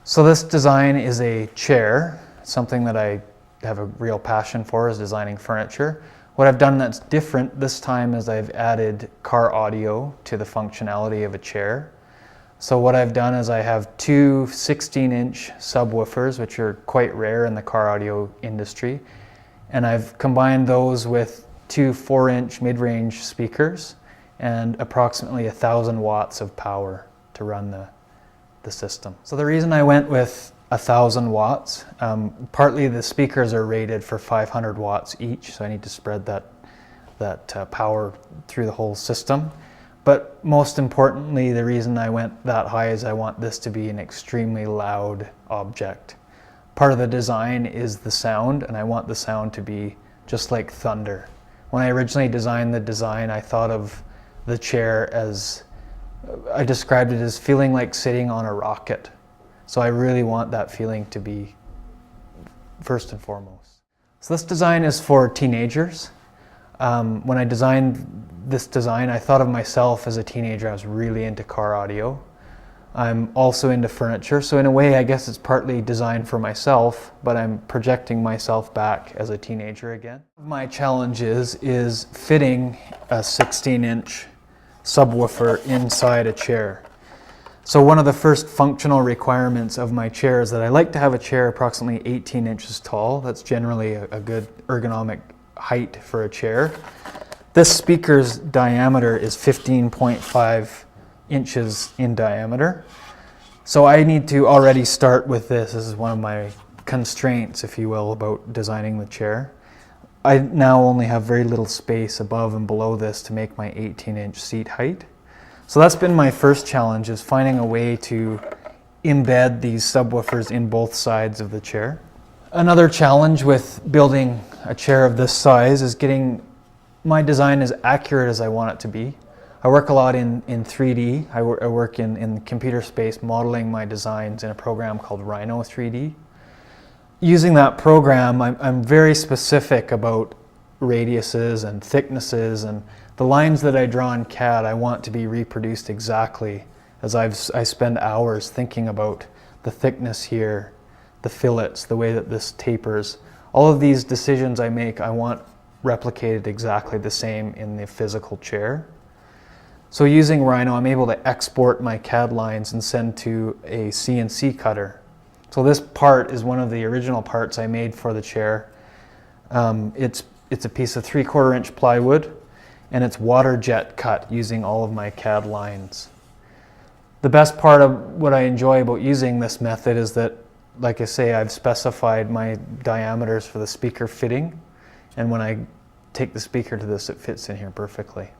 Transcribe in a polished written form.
So this design is a chair, something that I have a real passion for, is designing furniture. What I've done that's different this time is I've added car audio to the functionality of a chair. So what I've done is I have two 16-inch subwoofers, which are quite rare in the car audio industry, and I've combined those with two 4-inch mid-range speakers and approximately 1,000 watts of power to run the system. So the reason I went with 1,000 watts, partly the speakers are rated for 500 watts each, so I need to spread that power through the whole system. But most importantly, the reason I went that high is I want this to be an extremely loud object. Part of the design is the sound, and I want the sound to be just like thunder. When I originally designed the design, I thought of the chair as, I described it as feeling like sitting on a rocket. So I really want that feeling to be first and foremost. So this design is for teenagers. When I designed this design, I thought of myself as a teenager. I was really into car audio. I'm also into furniture, so in a way I guess it's partly designed for myself, but I'm projecting myself back as a teenager again. My challenge is fitting a 16-inch subwoofer inside a chair. So one of the first functional requirements of my chair is that I like to have a chair approximately 18 inches tall. That's generally a good ergonomic height for a chair. This speaker's diameter is 15.5 inches in diameter. So I need to already start with this. This is one of my constraints, if you will, about designing the chair. I now only have very little space above and below this to make my 18-inch seat height. So that's been my first challenge, is finding a way to embed these subwoofers in both sides of the chair. Another challenge with building a chair of this size is getting my design as accurate as I want it to be. I work a lot in 3D. I work in computer space modeling my designs in a program called Rhino 3D. Using that program, I'm very specific about radiuses and thicknesses, and the lines that I draw in CAD I want to be reproduced exactly, as I spend hours thinking about the thickness here, the fillets, the way that this tapers. All of these decisions I make, I want replicated exactly the same in the physical chair. So using Rhino, I'm able to export my CAD lines and send to a CNC cutter. So this part is one of the original parts I made for the chair. It's a piece of 3/4 inch plywood, and it's water jet cut using all of my CAD lines. The best part of what I enjoy about using this method is that, like I say, I've specified my diameters for the speaker fitting, and when I take the speaker to this, it fits in here perfectly.